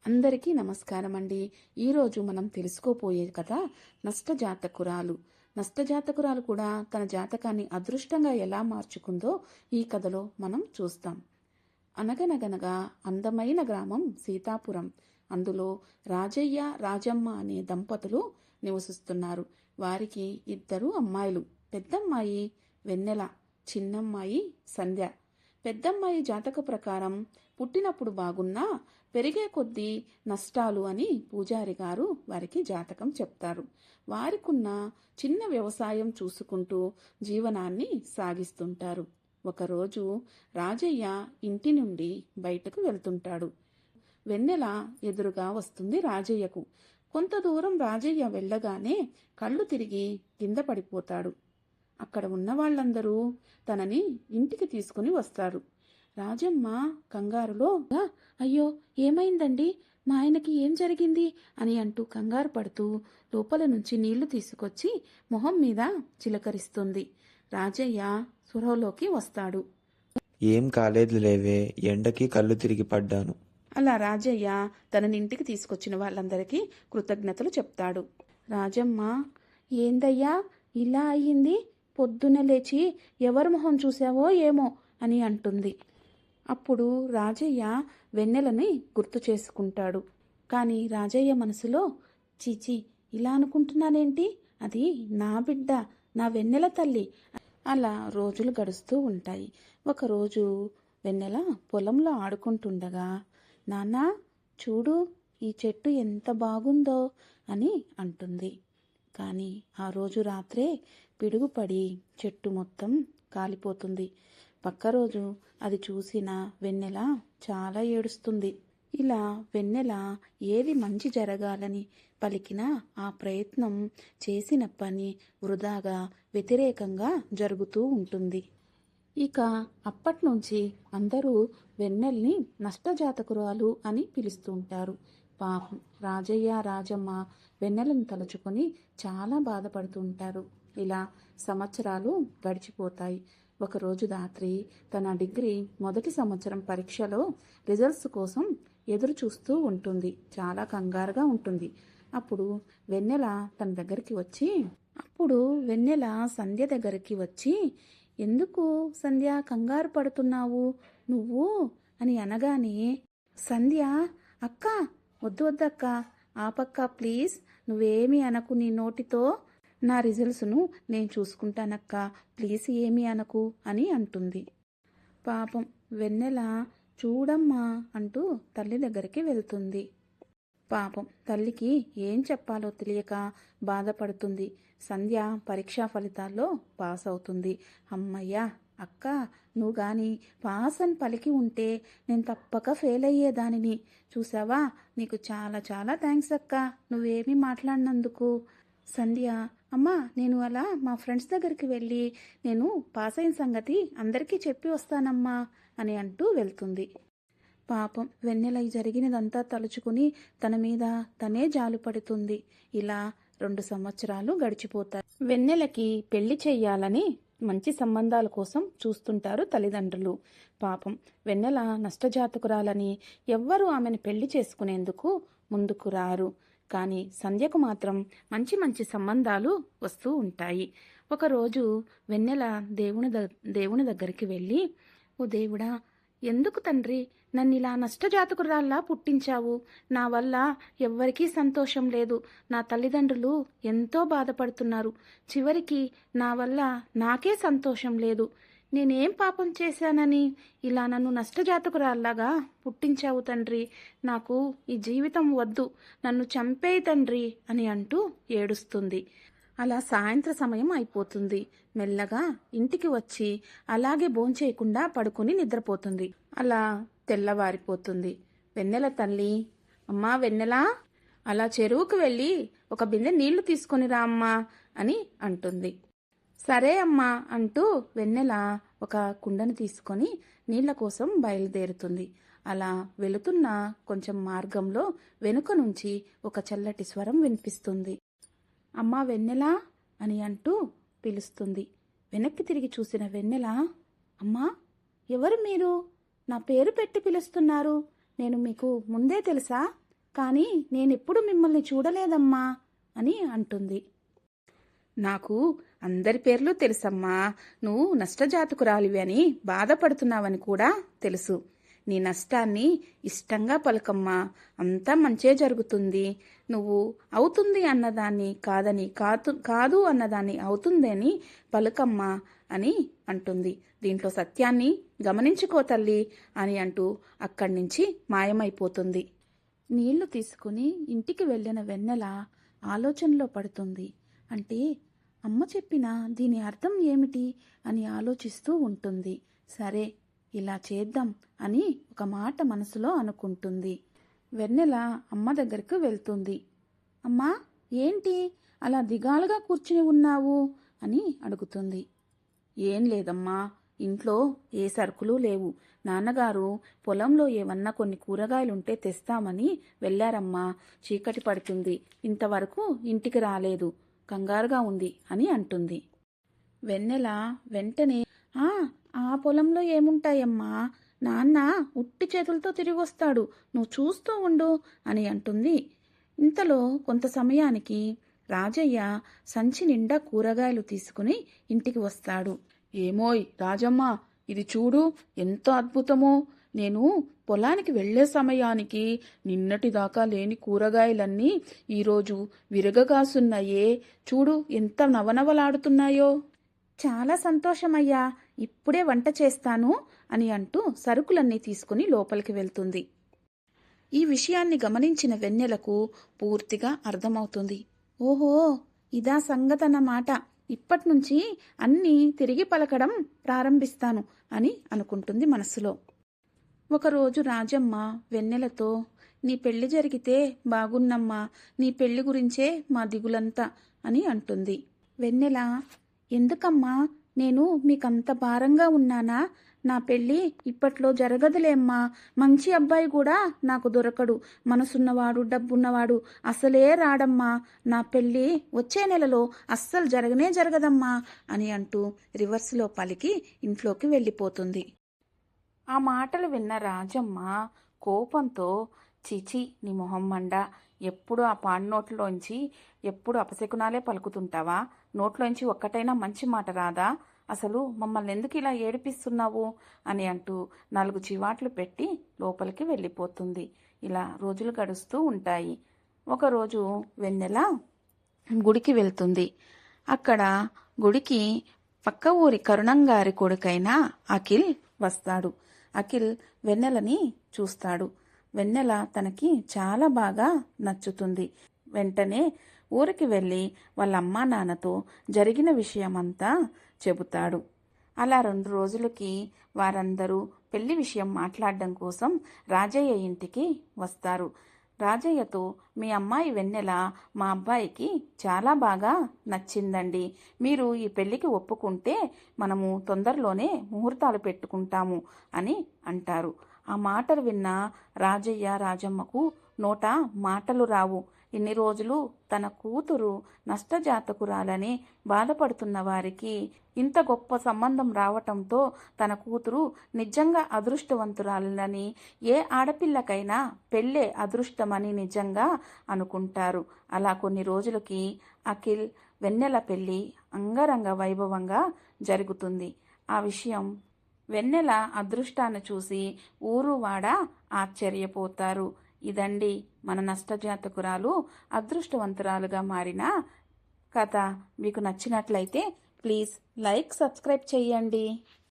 అందరికీ నమస్కారం అండి. ఈరోజు మనం తెలుసుకోపోయే కథ నష్టజాతకురాలు. నష్టజాతకురాలు కూడా తన జాతకాన్ని అదృష్టంగా ఎలా మార్చుకుందో ఈ కథలో మనం చూస్తాం. అనగనగనగా అందమైన గ్రామం సీతాపురం. అందులో రాజయ్య రాజమ్మ అనే దంపతులు నివసిస్తున్నారు. వారికి ఇద్దరు అమ్మాయిలు. పెద్దమ్మాయి వెన్నెల, చిన్నమ్మాయి సంధ్య. పెద్దమ్మాయి జాతక ప్రకారం పుట్టినప్పుడు బాగున్నా పెరిగే కొద్దీ నష్టాలు అని పూజారి గారు వారికి జాతకం చెప్తారు. వారికున్న చిన్న వ్యవసాయం చూసుకుంటూ జీవనాన్ని సాగిస్తుంటారు. ఒకరోజు రాజయ్య ఇంటి నుండి బయటకు వెళ్తుంటాడు. వెన్నెల ఎదురుగా వస్తుంది రాజయ్యకు. కొంత దూరం రాజయ్య వెళ్ళగానే కళ్ళు తిరిగి కింద పడిపోతాడు. అక్కడ ఉన్న వాళ్ళందరూ తనని ఇంటికి తీసుకుని వస్తారు. రాజమ్మ కంగారులో, అయ్యో ఏమైందండి, మా ఆయనకి ఏం జరిగింది అని అంటూ కంగారు పడుతూ లోపల నుంచి నీళ్లు తీసుకొచ్చి మొహం మీద చిలకరిస్తుంది. రాజయ్య స్పృహలోకి వస్తాడు. ఏం కాలేదు లేవే, ఎండకి కళ్ళు తిరిగి పడ్డాను. అలా రాజయ్య తనని ఇంటికి తీసుకొచ్చిన వాళ్ళందరికీ కృతజ్ఞతలు చెప్తాడు. రాజమ్మ, ఏందయ్యా ఇలా అయ్యింది, పొద్దున లేచి ఎవరి మొహం చూసావో ఏమో అని అంటుంది. అప్పుడు రాజయ్య వెన్నెలని గుర్తు చేసుకుంటాడు. కానీ రాజయ్య మనసులో, చీచి ఇలా అనుకుంటున్నానేంటి, అది నా బిడ్డ, నా వెన్నెల తల్లి. అలా రోజులు గడుస్తూ ఉంటాయి. ఒకరోజు వెన్నెల పొలంలో ఆడుకుంటుండగా, నాన్నా చూడు ఈ చెట్టు ఎంత బాగుందో అని అంటుంది. కానీ ఆ రోజు రాత్రే పిడుగుపడి చెట్టు మొత్తం కాలిపోతుంది. పక్క రోజు అది చూసిన వెన్నెల చాలా ఏడుస్తుంది. ఇలా వెన్నెల ఏది మంచి జరగాలని పలికినా ఆ ప్రయత్నం చేసిన పని వృధాగా వ్యతిరేకంగా జరుగుతూ ఉంటుంది. ఇక అప్పట్నుంచి అందరూ వెన్నెల్ని నష్టజాతకురాలు అని పిలుస్తుంటారు. పాపం రాజయ్య రాజమ్మ వెన్నెలను తలుచుకొని చాలా బాధపడుతుంటారు. ఇలా సంవత్సరాలు గడిచిపోతాయి. ఒకరోజు రాత్రి తన డిగ్రీ మొదటి సంవత్సరం పరీక్షలో రిజల్ట్స్ కోసం ఎదురు చూస్తూ ఉంటుంది. చాలా కంగారుగా ఉంటుంది. అప్పుడు వెన్నెల సంధ్య దగ్గరికి వచ్చి, ఎందుకు సంధ్య కంగారు పడుతున్నావు నువ్వు అని అనగానే సంధ్య, అక్క వద్దు వద్దక్క, ఆపక్క ప్లీజ్, నువ్వేమీ అనకు, నీ నోటితో నా రిజల్ట్స్ను నేను చూసుకుంటానక్క, ప్లీజ్ ఏమీ అనకు అని అంటుంది. పాపం వెన్నెల చూడమ్మా అంటూ తల్లి దగ్గరికి వెళ్తుంది. పాపం తల్లికి ఏం చెప్పాలో తెలియక బాధపడుతుంది. సంధ్య పరీక్షా ఫలితాల్లో పాస్ అవుతుంది. అమ్మయ్యా అక్క, నువ్వు గాని పాస్ అని పలికి ఉంటే నేను తప్పక ఫెయిల్ అయ్యేదానిని. చూసావా, నీకు చాలా చాలా థ్యాంక్స్ అక్క, నువ్వేమీ మాట్లాడినందుకు. సంధ్య, అమ్మా నేను అలా మా ఫ్రెండ్స్ దగ్గరికి వెళ్ళి నేను పాస్ అయిన సంగతి అందరికీ చెప్పి వస్తానమ్మా అని అంటూ వెళ్తుంది. పాపం వెన్నెల జరిగినదంతా తలుచుకుని తన మీద తనే జాలుపడుతుంది. ఇలా 2 సంవత్సరాలు గడిచిపోతాయి. వెన్నెలకి పెళ్లి చెయ్యాలని మంచి సంబంధాల కోసం చూస్తుంటారు తల్లిదండ్రులు. పాపం వెన్నెల నష్టజాతకురాలని ఎవ్వరూ ఆమెను పెళ్లి చేసుకునేందుకు ముందుకు రారు. కానీ సంధ్యకు మాత్రం మంచి మంచి సంబంధాలు వస్తూ ఉంటాయి. ఒకరోజు వెన్నెల దేవుని దగ్గరికి వెళ్ళి, ఓ దేవుడా, ఎందుకు తండ్రి నన్ను ఇలా నష్టజాతకురాల్లా పుట్టించావు? నా వల్ల ఎవ్వరికీ సంతోషం లేదు. నా తల్లిదండ్రులు ఎంతో బాధపడుతున్నారు. చివరికి నా వల్ల నాకే సంతోషం లేదు. నేనేం పాపం చేశానని ఇలా నన్ను నష్టజాతకురాల్లాగా పుట్టించావు తండ్రి? నాకు ఈ జీవితం వద్దు, నన్ను చంపేయి తండ్రి అని అంటూ ఏడుస్తుంది. అలా సాయంత్ర సమయం అయిపోతుంది. మెల్లగా ఇంటికి వచ్చి అలాగే భోంచేయకుండా పడుకుని నిద్రపోతుంది. అలా తెల్లవారిపోతుంది. వెన్నెల తల్లి, అమ్మా వెన్నెలా, అలా చెరువుకు వెళ్ళి ఒక బిందె నీళ్లు తీసుకొని రా అమ్మా అని అంటుంది. సరే అమ్మా అంటూ వెన్నెల ఒక కుండను తీసుకొని నీళ్ల కోసం బయలుదేరుతుంది. అలా వెళుతున్న కొంచెం మార్గంలో వెనుక నుంచి ఒక చల్లటి స్వరం వినిపిస్తుంది. అమ్మా వెన్నెలా అని అంటూ పిలుస్తుంది. వెనక్కి తిరిగి చూసిన వెన్నెల, అమ్మా ఎవరు మీరు? నా పేరు పెట్టి పిలుస్తున్నారు, నేను మీకు ముందే తెలుసా కానీ నేనెప్పుడు మిమ్మల్ని చూడలేదమ్మా అని అంటుంది. నాకు అందరి పేర్లు తెలుసమ్మా. నువ్వు నష్టజాతకురాలివి అని బాధపడుతున్నావని కూడా తెలుసు. నీ నష్టాన్ని ఇష్టంగా పలుకమ్మా. అంతా మంచే జరుగుతుంది. నువ్వు అవుతుంది అన్నదాన్ని కాదని, కాదు అన్నదాన్ని అవుతుందని పలుకమ్మా అని అంటుంది. దీంట్లో సత్యాన్ని గమనించుకో తల్లి అని అంటూ అక్కడి నుంచి మాయమైపోతుంది. నీళ్లు తీసుకుని ఇంటికి వెళ్ళిన వెన్నెల ఆలోచనలో పడుతుంది. అంటే అమ్మ చెప్పిన దీని అర్థం ఏమిటి అని ఆలోచిస్తూ ఉంటుంది. సరే, ఇలా చేద్దాం అని ఒక మాట మనసులో అనుకుంటుంది. వెన్నెల అమ్మ దగ్గరకు వెళ్తుంది. అమ్మా, ఏంటి అలా దిగాలుగా కూర్చుని ఉన్నావు అని అడుగుతుంది. ఏం లేదమ్మా, ఇంట్లో ఏ సరుకులు లేవు. నాన్నగారు పొలంలో ఏమన్నా కొన్ని కూరగాయలుంటే తెస్తామని వెళ్ళారమ్మా. చీకటి పడుతుంది, ఇంతవరకు ఇంటికి రాలేదు, కంగారుగా ఉంది అని అంటుంది. వెన్నెల వెంటనే ఆ పొలంలో ఏముంటాయమ్మా, నాన్న ఉట్టి చేతులతో తిరిగి వస్తాడు, నువ్వు చూస్తూ ఉండు అని అంటుంది. ఇంతలో కొంత సమయానికి రాజయ్య సంచి నిండా కూరగాయలు తీసుకుని ఇంటికి వస్తాడు. ఏమోయ్ రాజమ్మ, ఇది చూడు ఎంత అద్భుతమో. నేను పొలానికి వెళ్లే సమయానికి నిన్నటిదాకా లేని కూరగాయలన్నీ ఈరోజు విరగగాసున్నాయే. చూడు ఎంత నవనవలాడుతున్నాయో. చాలా సంతోషమయ్యా, ఇప్పుడే వంట చేస్తాను అని అంటూ సరుకులన్నీ తీసుకుని లోపలికి వెళ్తుంది. ఈ విషయాన్ని గమనించిన వెన్నెలకు పూర్తిగా అర్థమవుతుంది. ఓహో, ఇదా సంగతన్నమాట. ఇప్పట్నుంచి అన్నీ తిరిగి పలకడం ప్రారంభిస్తాను అని అనుకుంటుంది మనసులో. ఒకరోజు రాజమ్మ వెన్నెలతో, నీ పెళ్లి జరిగితే బాగున్నమ్మా, నీ పెళ్లి గురించే మా దిగులంతా అని అంటుంది. వెన్నెల, ఎందుకమ్మా, నేను మీకంత భారంగా ఉన్నానా? నా పెళ్ళి ఇప్పట్లో జరగదులేమ్మా. మంచి అబ్బాయి కూడా నాకు దొరకడు. మనసున్నవాడు, డబ్బున్నవాడు అసలే రాడమ్మా. నా పెళ్ళి వచ్చే నెలలో అస్సలు జరగనే జరగదమ్మా అని అంటూ రివర్స్లో పలికి ఇంట్లోకి వెళ్ళిపోతుంది. ఆ మాటలు విన్న రాజమ్మ కోపంతో, చీచి నీ మొహం మండ, ఎప్పుడు ఆ పాడు నోట్లోంచి ఎప్పుడు అపశకునాలే పలుకుతుంటావా? నోట్లోంచి ఒక్కటైనా మంచి మాట రాదా? అసలు మమ్మల్ని ఎందుకు ఇలా ఏడిపిస్తున్నావు అని అంటూ 4 చివాట్లు పెట్టి లోపలికి వెళ్ళిపోతుంది. ఇలా రోజులు గడుస్తూ ఉంటాయి. ఒకరోజు వెన్నెల గుడికి వెళ్తుంది. అక్కడ గుడికి పక్క ఊరి కరుణంగారి కొడుకైన అఖిల్ వస్తాడు. అఖిల్ వెన్నెలని చూస్తాడు. వెన్నెల తనకి చాలా బాగా నచ్చుతుంది. వెంటనే ఊరికి వెళ్ళి వాళ్ళ అమ్మా నాన్నతో జరిగిన విషయమంతా చెబుతాడు. అలా 2 రోజులకి వారందరూ పెళ్లి విషయం మాట్లాడడం కోసం రాజయ్య ఇంటికి వస్తారు. రాజయ్యతో, మీ అమ్మాయి వెన్నెల మా అబ్బాయికి చాలా బాగా నచ్చిందండి. మీరు ఈ పెళ్లికి ఒప్పుకుంటే మనము తొందరలోనే ముహూర్తాలు పెట్టుకుంటాము అని అంటారు. ఆ మాటలు విన్న రాజయ్య రాజమ్మకు నోట మాటలు రావు. ఇన్ని రోజులు తన కూతురు నష్టజాతకురాలని బాధపడుతున్న వారికి ఇంత గొప్ప సంబంధం రావటంతో తన కూతురు నిజంగా అదృష్టవంతురాలని, ఏ ఆడపిల్లకైనా పెళ్ళే అదృష్టమని నిజంగా అనుకుంటారు. అలా కొన్ని రోజులకి అఖిల్ వెన్నెల పెళ్ళి అంగరంగ వైభవంగా జరుగుతుంది. ఆ విషయం వెన్నెల అదృష్టాన్ని చూసి ఊరు వాడ ఆశ్చర్యపోతారు. ఇదండి మన నష్టజాతకురాలు అదృష్టవంతురాలుగా మారిన కథ. మీకు నచ్చినట్లయితే ప్లీజ్ లైక్, సబ్స్క్రైబ్ చేయండి.